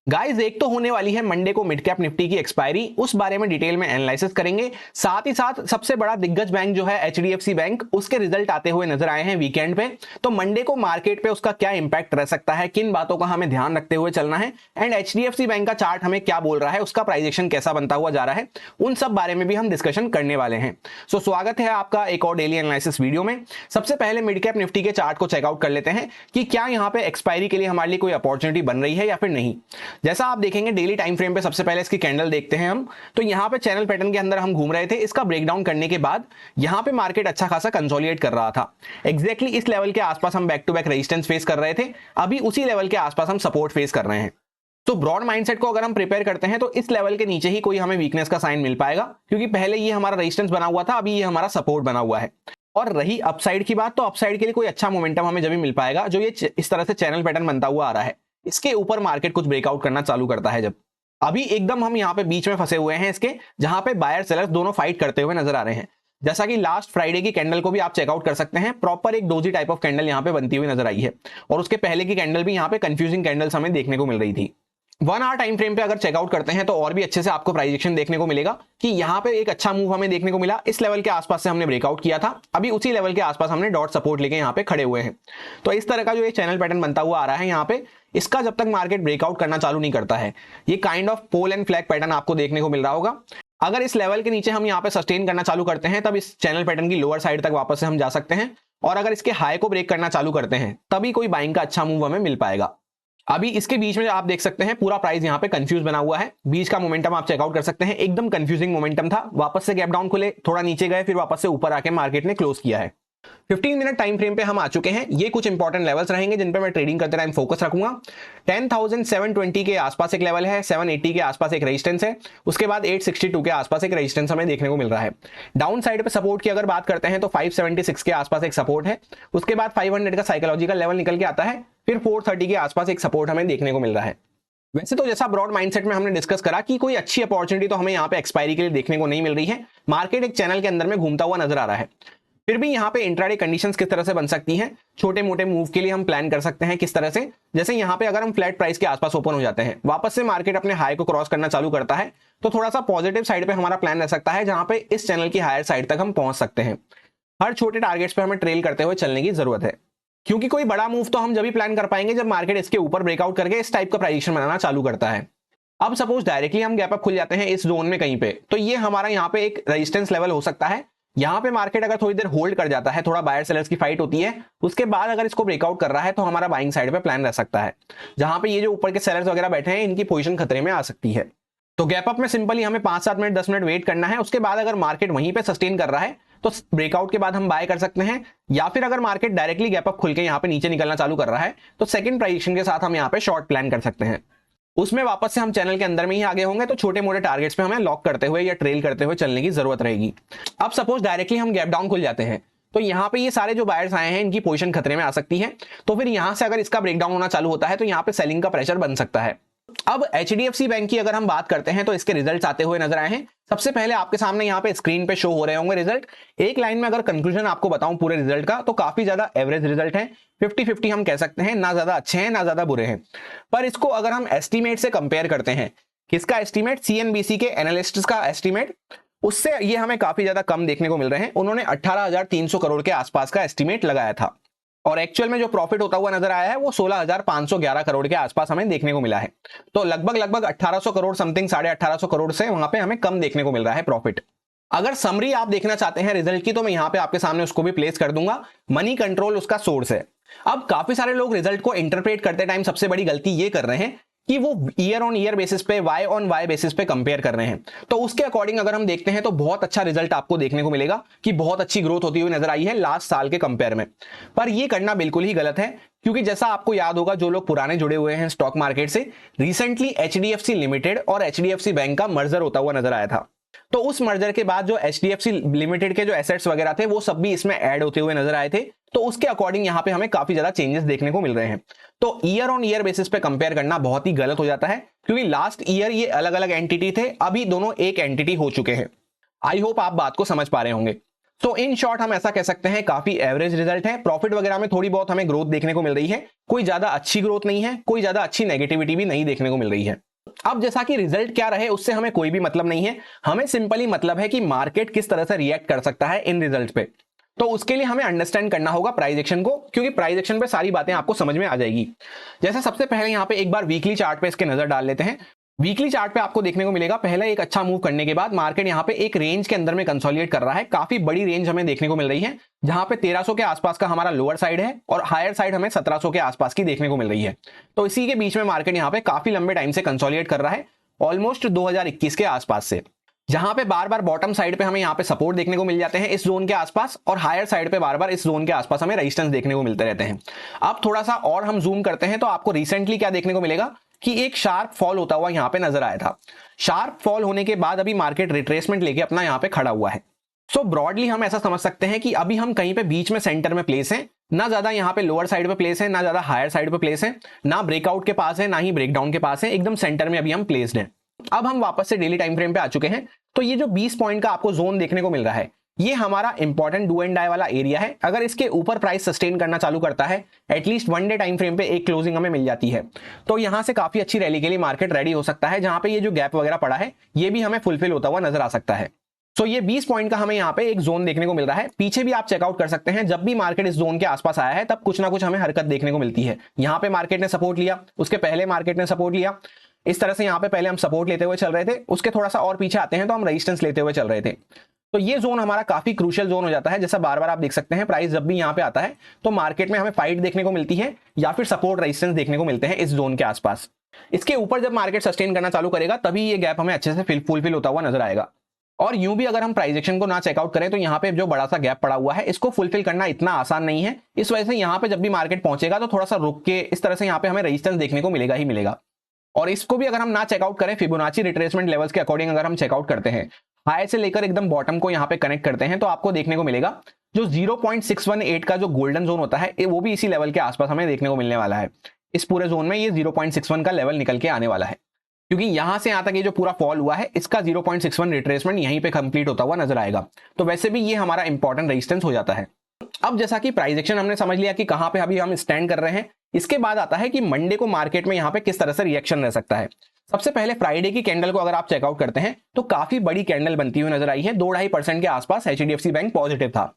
Guys, एक तो होने वाली है मंडे को मिड कैप निफ्टी की एक्सपायरी, उस बारे में डिटेल में एनालिसिस करेंगे। साथ ही साथ सबसे बड़ा दिग्गज बैंक जो है एचडीएफसी बैंक, उसके रिजल्ट आते हुए नजर आए हैं वीकेंड पे। तो मंडे को मार्केट पे उसका क्या इंपैक्ट रह सकता है, किन बातों का हमें ध्यान रखते हुए चलना है, एंड एचडीएफसी बैंक का चार्ट हमें क्या बोल रहा है, उसका प्राइजेक्शन कैसा बनता हुआ जा रहा है, उन सब बारे में भी हम डिस्कशन करने वाले हैं। सो स्वागत है आपका एक और डेली एनालिसिस वीडियो में। सबसे पहले मिड कैप निफ्टी के चार्ट को चेकआउट कर लेते हैं कि क्या यहाँ पे एक्सपायरी के लिए हमारे लिए कोई अपॉर्चुनिटी बन रही है या फिर नहीं। जैसा आप देखेंगे डेली टाइम फ्रेम पे सबसे पहले इसकी कैंडल देखते हैं हम। तो यहां पे चैनल पैटर्न के अंदर हम घूम रहे थे, इसका ब्रेकडाउन करने के बाद यहां पे मार्केट अच्छा खासा कंसोलिडेट कर रहा था। एग्जैक्टली इस लेवल के आसपास हम back to back resistance face कर रहे थे, अभी उसी लेवल के आसपास हम सपोर्ट फेस कर रहे हैं। तो ब्रॉड माइंडसेट को अगर हम प्रिपेयर करते हैं तो इस लेवल के नीचे ही कोई हमें वीकनेस का साइन मिल पाएगा, क्योंकि पहले ये हमारा रेजिस्टेंस बना हुआ था, अभी ये हमारा सपोर्ट बना हुआ है। और रही अपसाइड की बात, तो अपसाइड के लिए कोई अच्छा मोमेंटम हमें जब भी मिल पाएगा, जो ये इस तरह से चैनल पैटर्न बनता हुआ आ रहा है, इसके ऊपर मार्केट कुछ ब्रेकआउट करना चालू करता है। जब अभी एकदम हम यहाँ पे बीच में फंसे हुए हैं इसके, जहां पे बायर सेलर्स दोनों फाइट करते हुए नजर आ रहे हैं। जैसा कि लास्ट फ्राइडे की कैंडल को भी आप चेकआउट कर सकते हैं, प्रॉपर एक डोजी टाइप ऑफ कैंडल यहाँ पे बनती हुई नजर आई है। और उसके पहले की कैंडल भी यहाँ पे कंफ्यूजिंग कैंडल्स हमें देखने को मिल रही थी। 1 आवर टाइम फ्रेम पे अगर चेकआउट करते हैं तो और भी अच्छे से आपको प्राइजेक्शन देखने को मिलेगा कि यहाँ पे एक अच्छा मूव हमें देखने को मिला। इस लेवल के आसपास से हमने ब्रेकआउट किया था, अभी उसी लेवल के आसपास हमने डॉट सपोर्ट लेके यहाँ पे खड़े हुए हैं। तो इस तरह का जो ये चैनल पैटर्न बनता हुआ आ रहा है यहाँ पे, इसका जब तक मार्केट ब्रेकआउट करना चालू नहीं करता है, ये kind of pole and flag pattern आपको देखने को मिल रहा होगा। अगर इस लेवल के नीचे हम यहाँ पे सस्टेन करना चालू करते हैं, तब इस चैनल पैटर्न की लोअर साइड तक वापस से हम जा सकते हैं। और अगर इसके हाई को ब्रेक करना चालू करते हैं, तभी कोई बाइंग का अच्छा मूव हमें मिल पाएगा। अभी इसके बीच में आप देख सकते हैं पूरा प्राइस यहाँ पे कंफ्यूज बना हुआ है। बीच का मोमेंटम आप चेकआउट कर सकते हैं, एकदम कंफ्यूजिंग मोमेंटम था। वापस से गैप डाउन खुले, थोड़ा नीचे गए, फिर वापस से ऊपर आके मार्केट ने क्लोज किया है। 15 मिनट टाइम फ्रेम पे हम आ चुके हैं। ये कुछ इंपॉर्टेंट लेवल्स रहेंगे जिन पे मैं ट्रेडिंग करते टाइम फोकस रखूंगा। 10,720 के आसपास एक लेवल है, 780 के आसपास एक रेजिस्टेंस है, उसके बाद 862 के आसपास एक रेजिस्टेंस हमें देखने को मिल रहा है। डाउन साइड पे सपोर्ट की अगर बात करते हैं तो 576 के आसपास एक सपोर्ट है, उसके बाद 500 का साइकोलॉजिकल लेवल निकल के आता है, फिर 430 के आसपास एक सपोर्ट हमें देखने को मिल रहा है। वैसे तो जैसा ब्रॉड माइंडसेट में हमने डिस्कस करा कि कोई अच्छी अपॉर्चुनिटी तो हमें यहाँ पे एक्सपायरी के लिए देखने को नहीं मिल रही है, मार्केट एक चैनल के अंदर में घूमता हुआ नजर आ रहा है। फिर भी यहाँ पे इंट्राडे कंडीशंस किस तरह से बन सकती हैं, छोटे मोटे मूव के लिए हम प्लान कर सकते हैं किस तरह से। जैसे यहाँ पे अगर हम फ्लैट प्राइस के आसपास ओपन हो जाते हैं, वापस से मार्केट अपने हाई को क्रॉस करना चालू करता है, तो थोड़ा सा पॉजिटिव साइड पे हमारा प्लान रह सकता है, जहां पे इस चैनल की हायर साइड तक हम पहुंच सकते हैं। हर छोटे टारगेट्स पे हमें ट्रेल करते हुए चलने की जरूरत है, क्योंकि कोई बड़ा मूव तो हम जब भी प्लान कर पाएंगे जब मार्केट इसके ऊपर ब्रेकआउट करके इस टाइप का प्राइजेक्शन बनाना चालू करता है। अब सपोज डायरेक्टली हम गैप अप खुल जाते हैं इस जोन में कहीं पे, तो ये हमारा यहाँ पे एक रेजिस्टेंस लेवल हो सकता है। यहाँ पे मार्केट अगर थोड़ी देर होल्ड कर जाता है, थोड़ा बायर सेलर्स की फाइट होती है, उसके बाद अगर इसको ब्रेकआउट कर रहा है, तो हमारा बाइंग साइड पे प्लान रह सकता है, जहां पे ये जो ऊपर के सेलर्स वगैरह बैठे हैं, इनकी पोजीशन खतरे में आ सकती है। तो गैप अप में सिंपली हमें 5-7 मिनट 10 मिनट वेट करना है। उसके बाद अगर मार्केट वहीं पे सस्टेन कर रहा है तो ब्रेकआउट के बाद हम बाय कर सकते हैं, या फिर अगर मार्केट डायरेक्टली गैप अप खुल के यहाँ पे नीचे निकलना चालू कर रहा है, तो सेकंड प्राइजेक्शन के साथ हम यहाँ पे शॉर्ट प्लान कर सकते हैं। उसमें वापस से हम चैनल के अंदर में ही आगे होंगे, तो छोटे मोटे टारगेट्स पे हमें लॉक करते हुए या ट्रेल करते हुए चलने की जरूरत रहेगी। अब सपोज डायरेक्टली हम गैप डाउन खुल जाते हैं, तो यहाँ पे ये सारे जो बायर्स आए हैं, इनकी पोजीशन खतरे में आ सकती है। तो फिर यहाँ से अगर इसका ब्रेकडाउन होना चालू होता है, तो यहाँ पे सेलिंग का प्रेशर बन सकता है। अब एचडीएफसी बैंक की अगर हम बात करते हैं, तो इसके रिजल्ट्स आते हुए नजर आए हैं। सबसे पहले आपके सामने यहाँ पे स्क्रीन पे शो हो रहे होंगे रिजल्ट। एक लाइन में अगर कंक्लूजन आपको बताऊं पूरे रिजल्ट का, तो काफी ज्यादा एवरेज रिजल्ट है। 50-50 हम कह सकते हैं, ना ज्यादा अच्छे हैं ना ज्यादा बुरे हैं। पर इसको अगर हम एस्टीमेट से कंपेयर करते हैं, किसका एस्टीमेट, सीएनबीसी के एनालिस्ट्स का एस्टीमेट, उससे ये हमें काफी ज्यादा कम देखने को मिल रहे हैं। उन्होंने 18,300 करोड़ के आसपास का एस्टीमेट लगाया था, और एक्चुअल में जो प्रॉफिट होता हुआ नजर आया है वो 16,511 करोड़ के आसपास हमें देखने को मिला है। तो लगभग 1800 करोड़ समथिंग, 1850 करोड़ से वहां पे हमें कम देखने को मिल रहा है प्रॉफिट। अगर समरी आप देखना चाहते हैं रिजल्ट की, तो मैं यहां पे आपके सामने उसको भी प्लेस कर दूंगा। मनी कंट्रोल उसका सोर्स है। अब काफी सारे लोग रिजल्ट को इंटरप्रेट करते टाइम सबसे बड़ी गलती ये कर रहे हैं कि वो ईयर ऑन ईयर बेसिस पे, वाई ऑन वाई बेसिस पे कंपेयर कर रहे हैं। तो उसके अकॉर्डिंग अगर हम देखते हैं, तो बहुत अच्छा रिजल्ट आपको देखने को मिलेगा कि बहुत अच्छी ग्रोथ होती हुई नजर आई है लास्ट साल के कंपेयर में। पर ये करना बिल्कुल ही गलत है, क्योंकि जैसा आपको याद होगा, जो लोग पुराने जुड़े हुए हैं स्टॉक मार्केट से, रिसेंटली एचडीएफसी लिमिटेड और एचडीएफसी बैंक का मर्जर होता हुआ नजर आया था। तो उस मर्जर के बाद जो एचडीएफसी लिमिटेड के जो एसेट्स वगैरह थे, वो सब भी इसमें ऐड होते हुए नजर आए थे। तो उसके अकॉर्डिंग यहाँ पे हमें काफी ज्यादा चेंजेस देखने को मिल रहे हैं। तो ईयर ऑन ईयर बेसिस पे कंपेयर करना बहुत ही गलत हो जाता है, क्योंकि लास्ट ईयर ये अलग अलग एंटिटी थे, अभी दोनों एक एंटिटी हो चुके हैं। आई होप आप बात को समझ पा रहे होंगे। तो इन शॉर्ट हम ऐसा कह सकते हैं काफी एवरेज रिजल्ट है। प्रॉफिट वगैरह में थोड़ी बहुत हमें ग्रोथ देखने को मिल रही है, कोई ज्यादा अच्छी ग्रोथ नहीं है, कोई ज्यादा अच्छी नेगेटिविटी भी नहीं देखने को मिल रही है। अब जैसा कि रिजल्ट क्या रहे उससे हमें कोई भी मतलब नहीं है, हमें सिंपली मतलब है कि मार्केट किस तरह से रिएक्ट कर सकता है इन रिजल्ट पे। तो उसके लिए हमें अंडरस्टैंड करना होगा प्राइस एक्शन को, क्योंकि प्राइस एक्शन पे सारी बातें आपको समझ में आ जाएगी। जैसे सबसे पहले यहाँ पे एक बार वीकली चार्ट पे इसके नजर डाल लेते हैं। वीकली चार्ट पे आपको देखने को मिलेगा पहले एक अच्छा मूव करने के बाद मार्केट यहाँ पे एक रेंज के अंदर में कंसोलिडेट कर रहा है। काफी बड़ी रेंज हमें देखने को मिल रही है, जहां पे 1300 के आसपास का हमारा लोअर साइड है और हायर साइड हमें 1700 के आसपास की देखने को मिल रही है। तो इसी के बीच में मार्केट यहाँ पे काफी लंबे टाइम से कंसोलिडेट कर रहा है, ऑलमोस्ट 2021 के आसपास से, जहां पे बार बार बॉटम साइड पे हमें यहाँ पे सपोर्ट देखने को मिल जाते हैं इस जोन के आसपास, और हायर साइड पे बार बार इस जोन के आसपास हमें रेजिस्टेंस देखने को मिलते रहते हैं। अब थोड़ा सा और हम जूम करते हैं तो आपको रिसेंटली क्या देखने को मिलेगा कि एक शार्प फॉल होता हुआ यहाँ पे नजर आया था। शार्प फॉल होने के बाद अभी मार्केट रिट्रेसमेंट लेके अपना यहाँ पे खड़ा हुआ है। सो ब्रॉडली हम ऐसा समझ सकते हैं कि अभी हम कहीं पे बीच में सेंटर में प्लेस हैं, ना ज्यादा यहाँ पे लोअर साइड पे प्लेस है, ना ज्यादा हायर साइड पे प्लेस है, ना ब्रेकआउट के पास है, ना ही ब्रेकडाउन के पास है, एकदम सेंटर में अभी हम प्लेस्ड हैं। अब हम वापस से डेली टाइम फ्रेम पे आ चुके हैं। तो ये जो 20 पॉइंट का आपको जोन देखने को मिल रहा है, ये हमारा इंपॉर्टेंट डू एंड डाई वाला एरिया है। अगर इसके ऊपर प्राइस सस्टेन करना चालू करता है, एटलीस्ट 1 डे टाइम फ्रेम पे एक क्लोजिंग हमें मिल जाती है, तो यहां से काफी अच्छी रैली के लिए मार्केट रेडी हो सकता है, जहां पे ये जो गैप वगैरह पड़ा है ये भी हमें फुलफिल होता हुआ नजर आ सकता है। सो ये 20 पॉइंट का हमें यहाँ पे एक जोन देखने को मिल रहा है। पीछे भी आप चेकआउट कर सकते हैं, जब भी मार्केट इस जोन के आसपास आया है तब कुछ ना कुछ हमें हरकत देखने को मिलती है। यहाँ पे मार्केट ने सपोर्ट लिया, उसके पहले मार्केट ने सपोर्ट लिया, इस तरह से यहाँ पे पहले हम सपोर्ट लेते हुए चल रहे थे, उसके थोड़ा सा और पीछे आते हैं तो हम रेजिस्टेंस लेते हुए चल रहे थे। तो ये जोन हमारा काफी क्रूशियल जोन हो जाता है। जैसा बार बार आप देख सकते हैं प्राइस जब भी यहाँ पे आता है तो मार्केट में हमें फाइट देखने को मिलती है या फिर सपोर्ट रेजिस्टेंस देखने को मिलते हैं इस जोन के आसपास। इसके ऊपर जब मार्केट सस्टेन करना चालू करेगा तभी ये गैप हमें अच्छे से फुलफिल होता हुआ नजर आएगा। और यूं भी अगर हम प्राइस एक्शन को ना चेकआउट करें तो यहाँ पे जो बड़ा सा गैप पड़ा हुआ है इसको फुलफिल करना इतना आसान नहीं है। इस वजह से यहाँ पे जब भी मार्केट पहुंचेगा तो थोड़ा सा रुक के इस तरह से यहाँ पे हमें रेजिस्टेंस देखने को मिलेगा ही मिलेगा। और इसको भी अगर हम ना चेकआउट करें, फिबोनाची रिट्रेसमेंट लेवल्स के अकॉर्डिंग अगर हम चेकआउट करते हैं, हाई से लेकर एकदम बॉटम को यहाँ पे कनेक्ट करते हैं, तो आपको देखने को मिलेगा जो 0.618 का जो गोल्डन जोन होता है वो भी इसी लेवल के आसपास हमें देखने को मिलने वाला है। इस पूरे जोन में ये 0.61 का लेवल निकल के आने वाला है, क्योंकि यहां से यहां तक ये जो पूरा फॉल हुआ है इसका 0.61 रिट्रेसमेंट यहीं पे कंप्लीट होता हुआ नजर आएगा। तो वैसे भी ये हमारा इंपॉर्टेंट रेजिस्टेंस हो जाता है। अब जैसा कि प्राइस एक्शन हमने समझ लिया कि कहां पे अभी हम स्टैंड कर रहे हैं, इसके बाद आता है कि मंडे को मार्केट में यहां पे किस तरह से रिएक्शन रह सकता है। सबसे पहले फ्राइडे की कैंडल को अगर आप चेकआउट करते हैं तो काफी बड़ी कैंडल बनती हुई नजर आई है। 2-2.5% के आसपास एचडीएफसी बैंक पॉजिटिव था।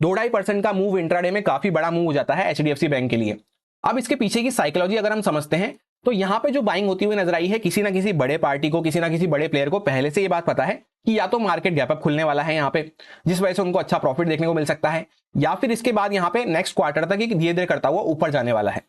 2-2.5% का मूव इंट्राडे में काफी बड़ा मूव हो जाता है एचडीएफसी बैंक के लिए। अब इसके पीछे की साइकोलॉजी अगर हम समझते हैं तो यहाँ पे जो बाइंग होती हुई नजर आई है, किसी ना किसी बड़े पार्टी को, किसी ना किसी बड़े प्लेयर को पहले से ये बात पता है कि या तो मार्केट गैप अप खुलने वाला है यहाँ पे, जिस वजह से उनको अच्छा प्रॉफिट देखने को मिल सकता है, या फिर इसके बाद यहाँ पे नेक्स्ट क्वार्टर तक धीरे धीरे करता हुआ ऊपर जाने वाला है।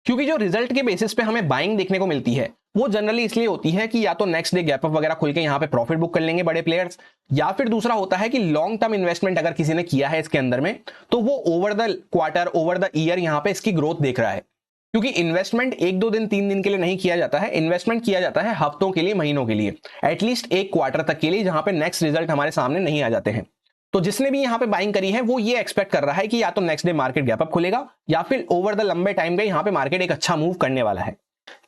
क्योंकि जो रिजल्ट के बेसिस पे हमें बाइंग देखने को मिलती है वो जनरली इसलिए होती है कि या तो नेक्स्ट डे गैप अप वगैरह खुल के यहाँ पे प्रॉफिट बुक कर लेंगे बड़े प्लेयर्स, या फिर दूसरा होता है कि लॉन्ग टर्म इन्वेस्टमेंट अगर किसी ने किया है इसके अंदर में तो वो over the quarter, over the year यहाँ पे इसकी ग्रोथ देख रहा है। क्योंकि इन्वेस्टमेंट 1-2 दिन 3 दिन के लिए नहीं किया जाता है, इन्वेस्टमेंट किया जाता है हफ्तों के लिए, महीनों के लिए, एटलीस्ट एक क्वार्टर तक के लिए, जहां पे नेक्स्ट रिजल्ट हमारे सामने नहीं आ जाते हैं। तो जिसने भी यहां पे बाइंग करी है वो ये एक्सपेक्ट कर रहा है कि या तो next day market gap up खुलेगा या फिर ओवर द लंबे टाइम पे यहां पे मार्केट एक अच्छा मूव करने वाला है।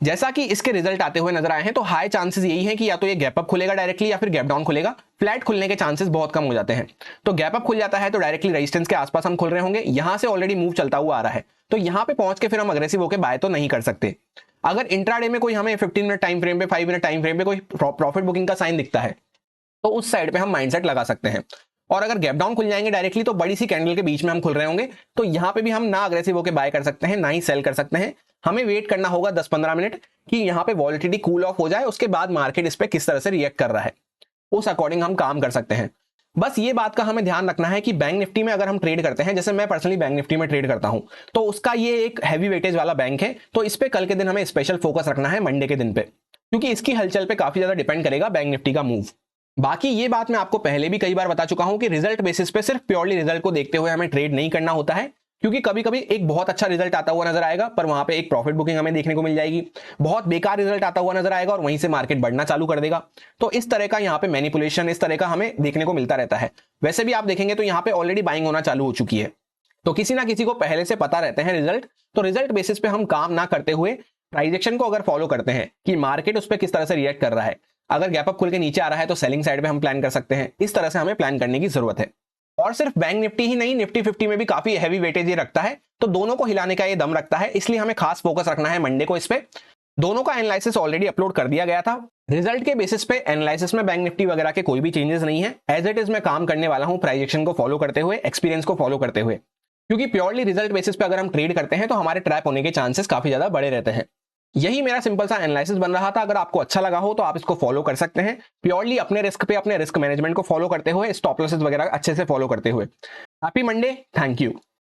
जैसा कि इसके रिजल्ट आते हुए नजर आए हैं तो हाई चांसेस यही है कि या तो ये गैप अप खुलेगा डायरेक्टली या फिर गैप डाउन खुलेगा। फ्लैट खुलने के चांसेस बहुत कम हो जाते हैं। तो गैप अप खुल जाता है तो डायरेक्टली रेजिस्टेंस के आसपास हम खुल रहे होंगे, यहां से ऑलरेडी मूव चलता हुआ आ रहा है, तो यहां पे पहुंच के फिर हम अग्रेसिव होकर बाय तो नहीं कर सकते। अगर इंट्राडे में कोई हमें 15 मिनट टाइम फ्रेम पे, 5 मिनट टाइम फ्रेम पे कोई प्रॉफिट बुकिंग का साइन दिखता है तो उस साइड पे हम माइंडसेट लगा सकते हैं। और अगर गैप डाउन खुल जाएंगे डायरेक्टली तो बड़ी सी कैंडल के बीच में हम खुल रहे होंगे, तो यहां पे भी हम ना अग्रेसिव होकर बाय कर सकते हैं ना ही सेल कर सकते हैं। हमें वेट करना होगा 10-15 मिनट कि यहां पे वॉलिटिलिटी कूल ऑफ हो जाए, उसके बाद मार्केट इस पे किस तरह से रिएक्ट कर रहा है उस अकॉर्डिंग हम काम कर सकते हैं। बस ये बात का हमें ध्यान रखना है कि बैंक निफ्टी में अगर हम ट्रेड करते हैं, जैसे मैं पर्सनली बैंक निफ्टी में ट्रेड करता हूं, तो उसका ये एक हैवी वेटेज वाला बैंक है, तो इस पे कल के दिन हमें स्पेशल फोकस रखना है मंडे के दिन पे, क्योंकि इसकी हलचल पे काफी ज्यादा डिपेंड करेगा बैंक निफ्टी का मूव। बाकी ये बात मैं आपको पहले भी कई बार बता चुका हूं कि रिजल्ट बेसिस पे सिर्फ प्योरली रिजल्ट को देखते हुए हमें ट्रेड नहीं करना होता है, क्योंकि कभी कभी एक बहुत अच्छा रिजल्ट आता हुआ नजर आएगा पर वहां पे एक प्रॉफिट बुकिंग हमें देखने को मिल जाएगी, बहुत बेकार रिजल्ट आता हुआ नजर आएगा और वहीं से मार्केट बढ़ना चालू कर देगा। तो इस तरह का यहाँ पे मैनिपुलेशन, इस तरह का हमें देखने को मिलता रहता है। वैसे भी आप देखेंगे तो यहाँ पे ऑलरेडी बाइंग होना चालू हो चुकी है, तो किसी ना किसी को पहले से पता रहते हैं रिजल्ट, तो रिजल्ट बेसिस पे हम काम ना करते हुए प्राइस एक्शन को अगर फॉलो करते हैं कि मार्केट उस पर किस तरह से रिएक्ट कर रहा है, अगर गैप अप खुल के नीचे आ रहा है तो सेलिंग साइड पे हम प्लान कर सकते हैं। इस तरह से हमें प्लान करने की जरूरत है। और सिर्फ बैंक निफ्टी ही नहीं, निफ्टी 50 में भी काफी हैवी वेटेज ये रखता है, तो दोनों को हिलाने का ये दम रखता है, इसलिए हमें खास फोकस रखना है मंडे को इस पे। दोनों का एनालिसिस ऑलरेडी अपलोड कर दिया गया था। रिजल्ट के बेसिस पे एनालिसिस में बैंक निफ्टी वगैरह के कोई भी चेंजेस नहीं है, एज इट इज मैं काम करने वाला हूं प्राइस एक्शन को फॉलो करते हुए, एक्सपीरियंस को फॉलो करते हुए, क्योंकि प्योरली रिजल्ट बेसिस पे अगर हम ट्रेड करते हैं तो हमारे ट्रैप होने के चांसेस काफी ज्यादा बड़े रहते हैं। यही मेरा सिंपल सा एनालिसिस बन रहा था, अगर आपको अच्छा लगा हो तो आप इसको फॉलो कर सकते हैं, प्योरली अपने रिस्क पे, अपने रिस्क मैनेजमेंट को फॉलो करते हुए, स्टॉप लॉसेस वगैरह अच्छे से फॉलो करते हुए। Happy Monday, thank you.